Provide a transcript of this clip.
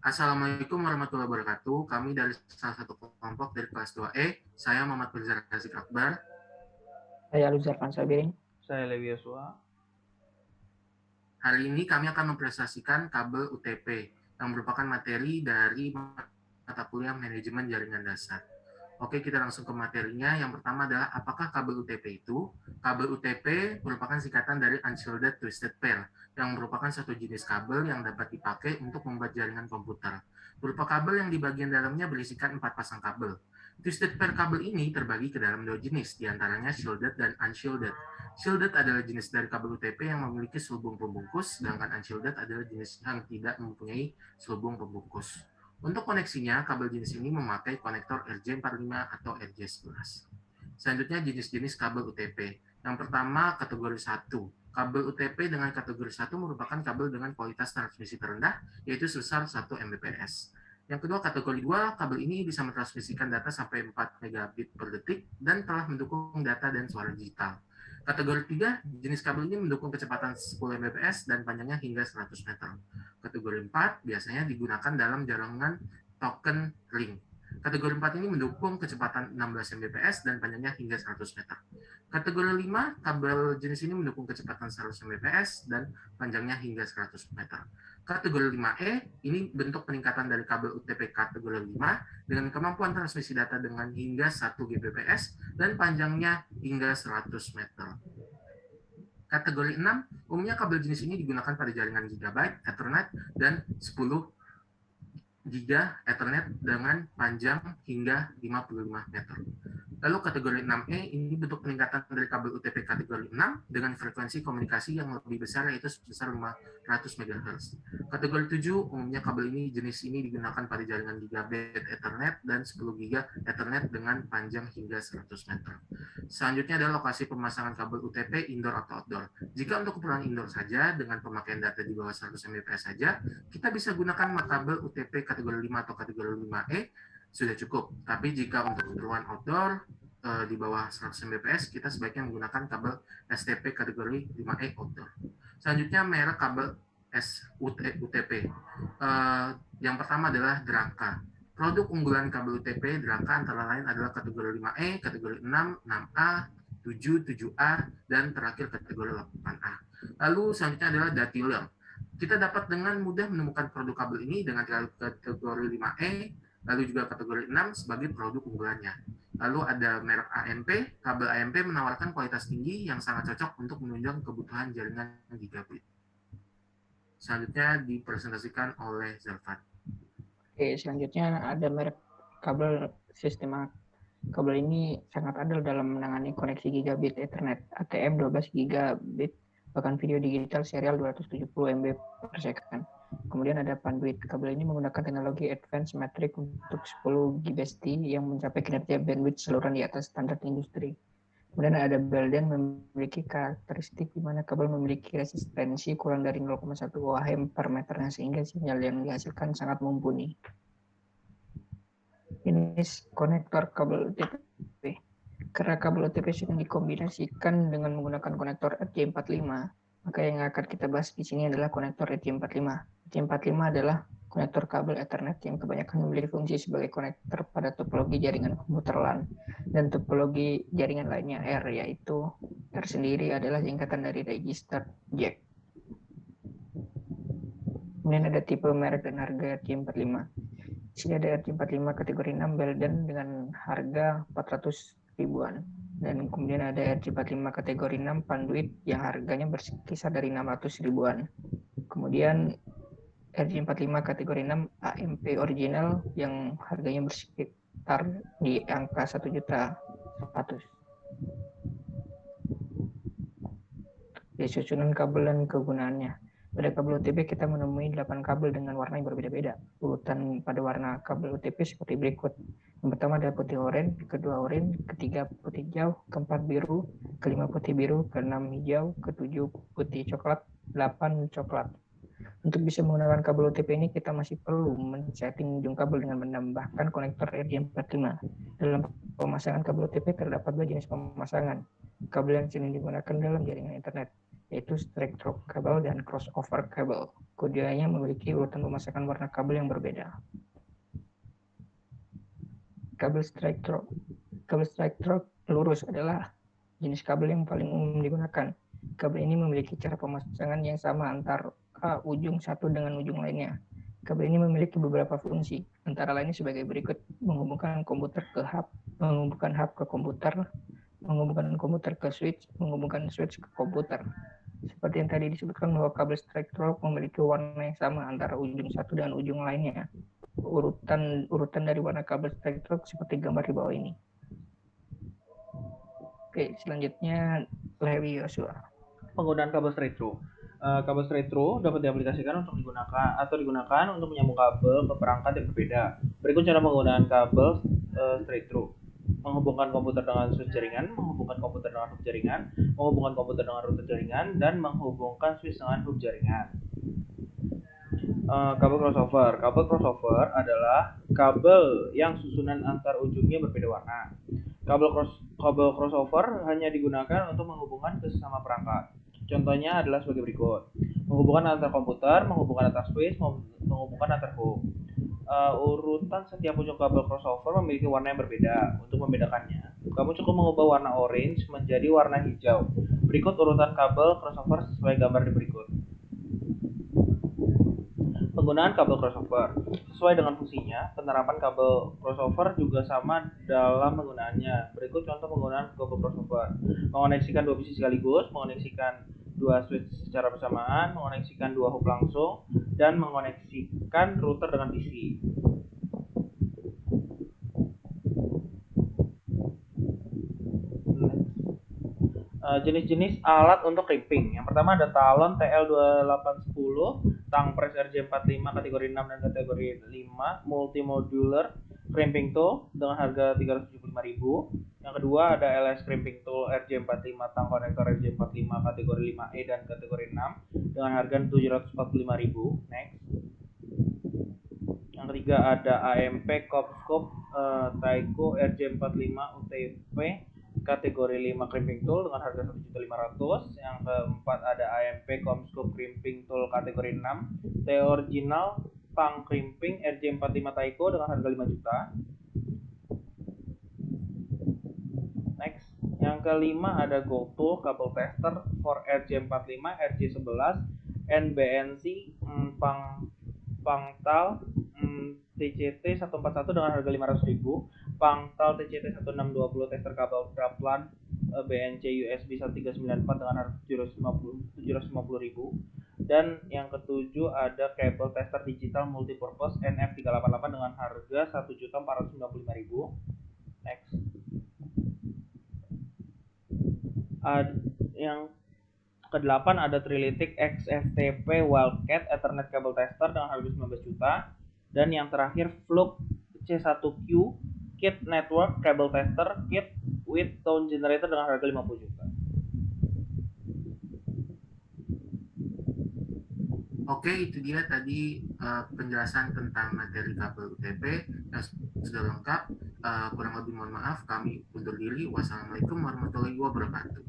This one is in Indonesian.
Assalamualaikum warahmatullahi wabarakatuh. Kami dari salah satu kelompok dari kelas 2E. Saya Muhammad Faizal Razik Akbar. Saya Luzar Pansabiring. Saya Lewi Yosua. Hari ini kami akan mempresentasikan kabel UTP yang merupakan materi dari mata kuliah manajemen jaringan dasar. Oke, kita langsung ke materinya. Yang pertama adalah apakah kabel UTP itu? Kabel UTP merupakan singkatan dari Unshielded Twisted Pair, yang merupakan satu jenis kabel yang dapat dipakai untuk membuat jaringan komputer. Berupa kabel yang di bagian dalamnya berisikan 4 pasang kabel. Twisted pair kabel ini terbagi ke dalam 2 jenis, diantaranya shielded dan unshielded. Shielded adalah jenis dari kabel UTP yang memiliki selubung pembungkus, sedangkan unshielded adalah jenis yang tidak mempunyai selubung pembungkus. Untuk koneksinya, kabel jenis ini memakai konektor RJ45 atau RJ11. Selanjutnya jenis-jenis kabel UTP. Yang pertama, kategori 1. Kabel UTP dengan kategori 1 merupakan kabel dengan kualitas transmisi terendah, yaitu sebesar 1 Mbps. Yang kedua, kategori 2, kabel ini bisa mentransmisikan data sampai 4 megabit per detik dan telah mendukung data dan suara digital. Kategori 3, jenis kabel ini mendukung kecepatan 10 Mbps dan panjangnya hingga 100 meter. Kategori 4 biasanya digunakan dalam jaringan token ring. Kategori 4 ini mendukung kecepatan 16 Mbps dan panjangnya hingga 100 meter. Kategori 5, kabel jenis ini mendukung kecepatan 100 Mbps dan panjangnya hingga 100 meter. Kategori 5E, ini bentuk peningkatan dari kabel UTP kategori 5 dengan kemampuan transmisi data dengan hingga 1 Gbps dan panjangnya hingga 100 meter. Kategori 6, umumnya kabel jenis ini digunakan pada jaringan Gigabyte, Ethernet, dan 10 Giga Ethernet dengan panjang hingga 55 meter. Lalu kategori 6E ini bentuk peningkatan dari kabel UTP kategori 6 dengan frekuensi komunikasi yang lebih besar yaitu sebesar 500 MHz. Kategori 7 umumnya kabel ini jenis ini digunakan pada jaringan Gigabit Ethernet dan 10 Giga Ethernet dengan panjang hingga 100 meter. Selanjutnya adalah lokasi pemasangan kabel UTP indoor atau outdoor. Jika untuk keperluan indoor saja dengan pemakaian data di bawah 100 Mbps saja, kita bisa gunakan kabel UTP kategori 5 atau kategori 5E sudah cukup. Tapi jika untuk keperluan outdoor di bawah 100 Mbps, kita sebaiknya menggunakan kabel STP kategori 5E outdoor. Selanjutnya merek kabel UTP. Yang pertama adalah Draka. Produk unggulan kabel UTP Draka antara lain adalah kategori 5E, kategori 6, 6A, 7, 7A, dan terakhir kategori 8A. Lalu selanjutnya adalah Datilium. Kita dapat dengan mudah menemukan produk kabel ini dengan kategori 5E, lalu juga kategori 6 sebagai produk unggulannya. Lalu ada merek AMP, kabel AMP menawarkan kualitas tinggi yang sangat cocok untuk menunjang kebutuhan jaringan gigabit. Selanjutnya dipresentasikan oleh Zalfan. Oke, selanjutnya ada merek kabel Sistema. Kabel ini sangat andal dalam menangani koneksi gigabit Ethernet, ATM 12 gigabit, bahkan video digital serial 270 MB per second. Kemudian ada Panduit. Kabel ini menggunakan teknologi Advanced Matrix untuk 10 Gbps yang mencapai kinerja bandwidth saluran di atas standar industri. Kemudian ada Belden memiliki karakteristik di mana kabel memiliki resistensi kurang dari 0,1 ohm per meternya sehingga sinyal yang dihasilkan sangat mumpuni. Jenis konektor kabel UTP. Karena kabel UTP sering dikombinasikan dengan menggunakan konektor RJ45, maka yang akan kita bahas di sini adalah konektor RJ45. RJ45 adalah konektor kabel Ethernet yang kebanyakan memiliki fungsi sebagai konektor pada topologi jaringan komputer LAN dan topologi jaringan lainnya R, yaitu R sendiri adalah singkatan dari register jack. Kemudian ada tipe, merek, dan harga RJ45. Di sini ada RJ45 kategori 6 Belden dengan harga 400 ribuan. Dan kemudian ada RJ45 kategori 6 Panduit yang harganya berkisar dari 600 ribuan. Kemudian RJ45 kategori 6 AMP original yang harganya bersekitar di angka 1.100.000. Di susunan kabel dan kegunaannya. Pada kabel UTP kita menemui 8 kabel dengan warna yang berbeda-beda. Urutan pada warna kabel UTP seperti berikut. Yang pertama ada putih oranye, kedua oranye, ketiga putih hijau, keempat biru, kelima putih biru, keenam hijau, ketujuh putih coklat, 8 coklat. Untuk bisa menggunakan kabel UTP ini kita masih perlu men-setting ujung kabel dengan menambahkan konektor RJ45. Dalam pemasangan kabel UTP terdapat dua jenis pemasangan. Kabel yang sering digunakan dalam jaringan internet, yaitu straight through kabel dan crossover kabel. Keduanya memiliki urutan pemasangan warna kabel yang berbeda. Kabel straight through lurus adalah jenis kabel yang paling umum digunakan. Kabel ini memiliki cara pemasangan yang sama antara ujung satu dengan ujung lainnya. Kabel ini memiliki beberapa fungsi, antara lainnya sebagai berikut: menghubungkan komputer ke hub, menghubungkan hub ke komputer, menghubungkan komputer ke switch, menghubungkan switch ke komputer. Seperti yang tadi disebutkan bahwa kabel straight through memiliki warna yang sama antara ujung satu dan ujung lainnya. Urutan dari warna kabel straight through seperti gambar di bawah ini. Oke, selanjutnya Lewi Yosua. Penggunaan kabel straight through. Kabel straight through dapat diaplikasikan untuk digunakan untuk menyambung kabel ke perangkat yang berbeda. Berikut cara penggunaan kabel straight through: menghubungkan komputer dengan switch jaringan, menghubungkan komputer dengan hub jaringan, menghubungkan komputer dengan router jaringan, dan menghubungkan switch dengan hub jaringan. Kabel crossover. Kabel crossover adalah kabel yang susunan antar ujungnya berbeda warna. Kabel crossover hanya digunakan untuk menghubungkan ke sesama perangkat. Contohnya adalah sebagai berikut: menghubungkan antar komputer, menghubungkan antar switch, menghubungkan antar hub. Urutan setiap ujung kabel crossover memiliki warna yang berbeda. Untuk membedakannya, kamu cukup mengubah warna orange menjadi warna hijau. Berikut urutan kabel crossover sesuai gambar di berikut. Penggunaan kabel crossover. Sesuai dengan fungsinya, penerapan kabel crossover juga sama dalam penggunaannya. Berikut contoh penggunaan kabel crossover: mengoneksikan dua PC sekaligus, mengoneksikan dua switch secara bersamaan, mengoneksikan dua hub langsung, dan mengoneksikan router dengan PC. Jenis-jenis alat untuk crimping. Yang pertama ada Talon TL2810, Tangpress RJ45 kategori 6 dan kategori 5, multimodular crimping tool dengan harga 375.000. Yang kedua ada LS crimping tool RJ45 tang konektor RJ45 kategori 5E dan kategori 6 dengan harga 745.000. Next. Yang ketiga ada AMP Copscope Taiko RJ45 UTP kategori 5 crimping tool dengan harga 1.500.000. Yang keempat ada AMP Comscope crimping tool kategori 6 The Original Tang Crimping RJ45 Taiko dengan harga 5 juta. Next. Yang kelima ada GoTool Cable Tester for RJ45 RJ11 NBNC Pangtal TCT 141 dengan harga 500.000. Pangtal TCT 1620 tester kabel Draplan BNC USB 1394 dengan harga 750.000. Dan yang ketujuh ada kabel tester digital multipurpose NF388 dengan harga 1.495.000. Next. Yang kedelapan ada Trilytic XFTP Wildcat Ethernet Cable Tester dengan harga 19 juta. Dan yang terakhir Fluke C1Q Kit Network Cable Tester Kit with Tone Generator dengan harga 50 juta. Oke, itu dia tadi penjelasan tentang materi kabel UTP yang sudah lengkap. Kurang lebih mohon maaf, kami undur diri. Wassalamualaikum warahmatullahi wabarakatuh.